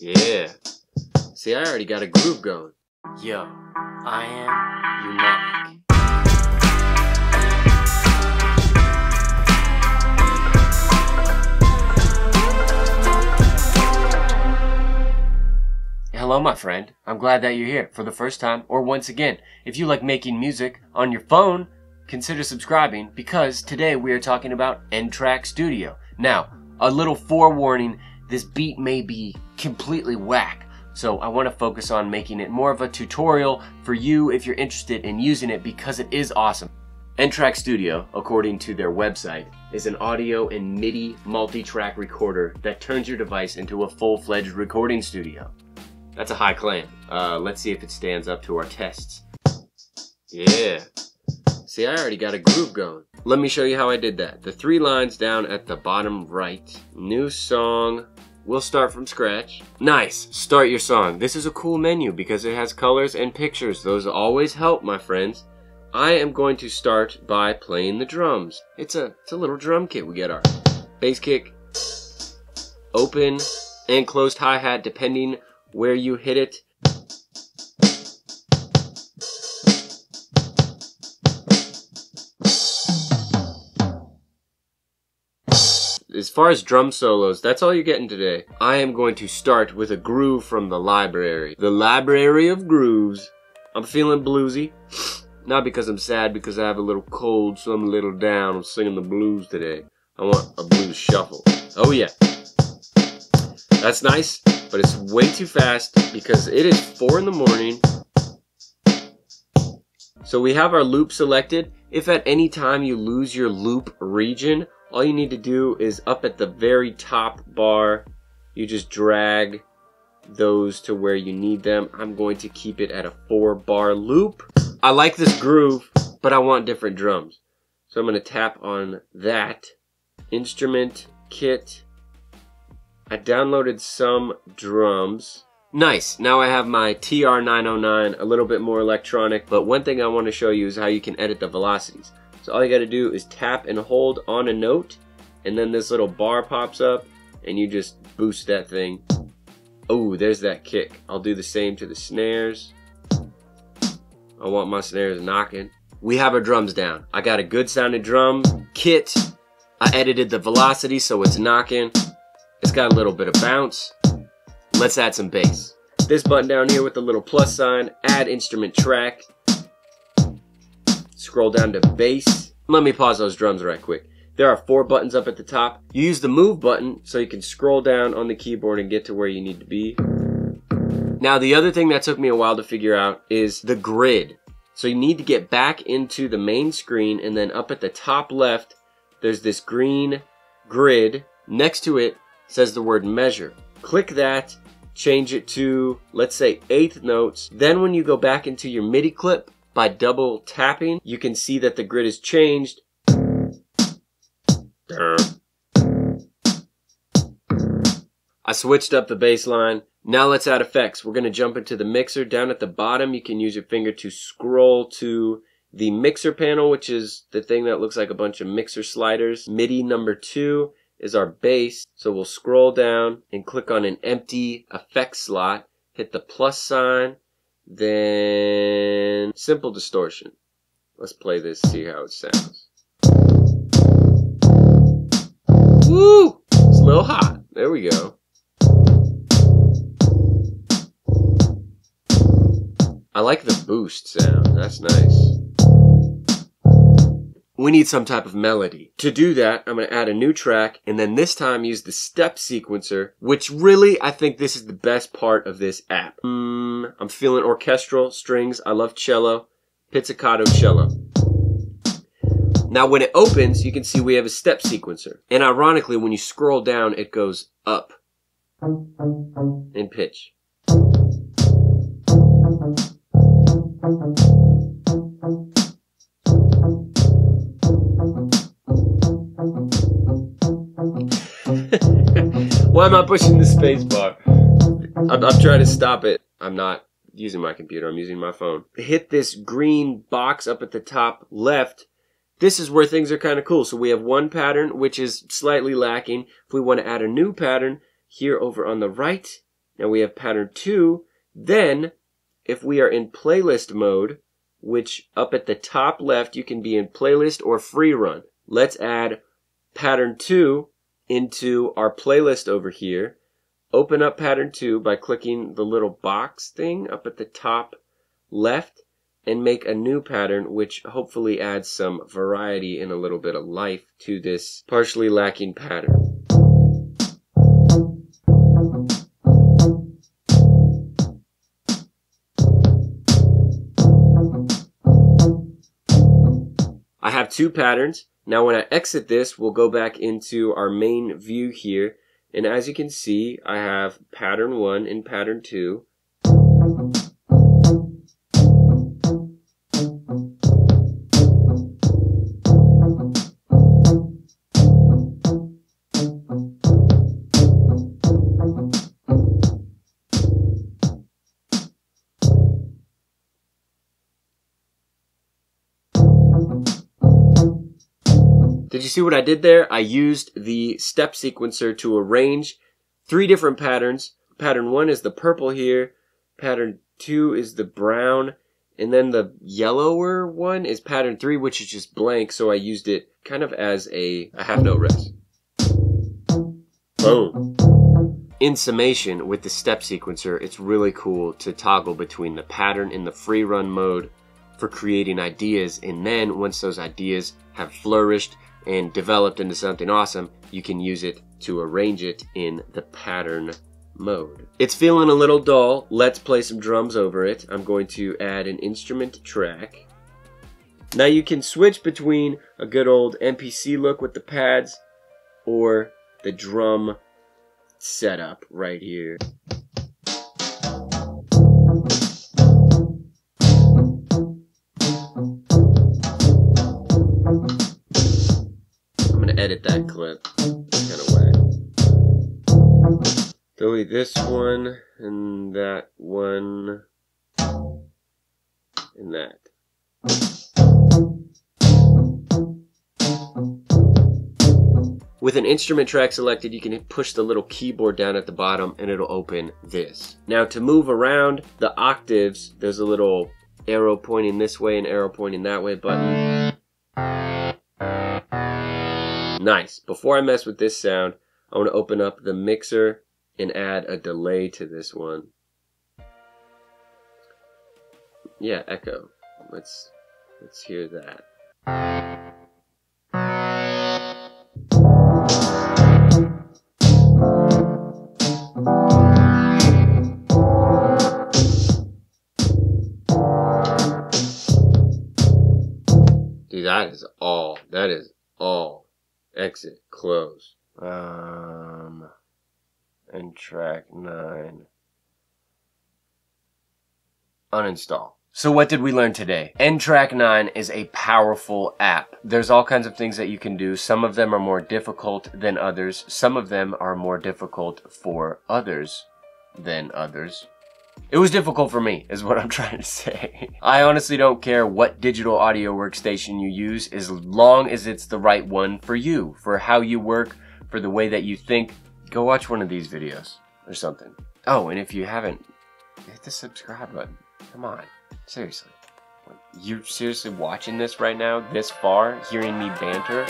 Yeah. See, I already got a groove going. Yo, I am unique. Hello, my friend. I'm glad that you're here for the first time or once again. If you like making music on your phone, consider subscribing because today we are talking about ntrack Studio. Now, a little forewarning, this beat may be completely whack, so I want to focus on making it more of a tutorial for you if you're interested in using it because it is awesome. ntrack Studio, according to their website, is an audio and MIDI multi-track recorder that turns your device into a full-fledged recording studio. That's a high claim. Let's see if it stands up to our tests. Yeah. See, I already got a groove going. Let me show you how I did that. The 3 lines down at the bottom right. New song. We'll start from scratch. Nice. Start your song. This is a cool menu because it has colors and pictures. Those always help, my friends. I am going to start by playing the drums. It's a little drum kit. We get our bass kick, open and closed hi-hat depending where you hit it. As far as drum solos, that's all you're getting today. I am going to start with a groove from the library. The library of grooves. I'm feeling bluesy. Not because I'm sad, because I have a little cold, so I'm a little down. I'm singing the blues today. I want a blues shuffle. Oh yeah. That's nice, but it's way too fast because it is 4 in the morning. So we have our loop selected. If at any time you lose your loop region, all you need to do is up at the very top bar, you just drag those to where you need them. I'm going to keep it at a 4-bar loop. I like this groove, but I want different drums. So I'm going to tap on that. Instrument kit. I downloaded some drums. Nice. Now I have my TR-909, a little bit more electronic, but one thing I want to show you is how you can edit the velocities. So all you got to do is tap and hold on a note, and then this little bar pops up, and you just boost that thing. Oh, there's that kick. I'll do the same to the snares. I want my snares knocking. We have our drums down. I got a good sounding drum kit. I edited the velocity so it's knocking. It's got a little bit of bounce. Let's add some bass. This button down here with the little plus sign, add instrument track. Scroll down to bass. Let me pause those drums right quick. There are 4 buttons up at the top. You use the move button so you can scroll down on the keyboard and get to where you need to be. Now the other thing that took me a while to figure out is the grid. So you need to get back into the main screen, and then up at the top left there's this green grid. Next to it says the word measure. Click that, change it to, let's say, 1/8 notes. Then when you go back into your MIDI clip, by double tapping, you can see that the grid is changed. I switched up the bass line. Now let's add effects. We're going to jump into the mixer. Down at the bottom, you can use your finger to scroll to the mixer panel, which is the thing that looks like a bunch of mixer sliders. MIDI number 2 is our bass. So we'll scroll down and click on an empty effects slot. Hit the plus sign. Then simple distortion. Let's play this, see how it sounds. Woo! It's a little hot. There we go. I like the boost sound. That's nice. We need some type of melody. To do that, I'm going to add a new track, and then this time use the step sequencer, which really, I think this is the best part of this app. I'm feeling orchestral strings. I love cello. Pizzicato cello. Now when it opens, you can see we have a step sequencer. And ironically, when you scroll down, it goes up in pitch. Why am I pushing the space bar? I'm trying to stop it. I'm not using my computer, I'm using my phone. Hit this green box up at the top left. This is where things are kind of cool. So we have one pattern, which is slightly lacking. If we want to add a new pattern, here over on the right, Now we have pattern 2. Then, if we are in playlist mode, which up at the top left, you can be in playlist or free run. Let's add pattern 2 into our playlist over here. Open up pattern 2 by clicking the little box thing up at the top left and make a new pattern, which hopefully adds some variety and a little bit of life to this partially lacking pattern. I have 2 patterns. Now when I exit this, we'll go back into our main view here. And as you can see, I have pattern 1 and pattern 2. Did you see what I did there? I used the step sequencer to arrange 3 different patterns. Pattern 1 is the purple here, pattern 2 is the brown, and then the yellower one is pattern 3, which is just blank, so I used it kind of as a half note rest. Boom. In summation, with the step sequencer, it's really cool to toggle between the pattern in the free run mode for creating ideas, and then once those ideas have flourished and developed into something awesome, you can use it to arrange it in the pattern mode. It's feeling a little dull. Let's play some drums over it. I'm going to add an instrument track. Now you can switch between a good old MPC look with the pads or the drum setup right here. Edit that clip. Kind of whack. Delete this one and that one and that. With an instrument track selected, you can push the little keyboard down at the bottom and it'll open this. Now to move around the octaves, there's a little arrow pointing this way and arrow pointing that way button. Nice. Before I mess with this sound, I want to open up the mixer and add a delay to this one. Yeah, echo. Let's hear that. Dude, that is all. Exit, close. ntrack 9. Uninstall. So what did we learn today? ntrack 9 is a powerful app. There's all kinds of things that you can do. Some of them are more difficult than others. Some of them are more difficult for others than others. It was difficult for me, is what I'm trying to say. I honestly don't care what digital audio workstation you use, as long as it's the right one for you, for how you work, for the way that you think. Go watch one of these videos or something. Oh, and if you haven't, hit the subscribe button. Come on, seriously. You're seriously watching this right now, this far, hearing me banter?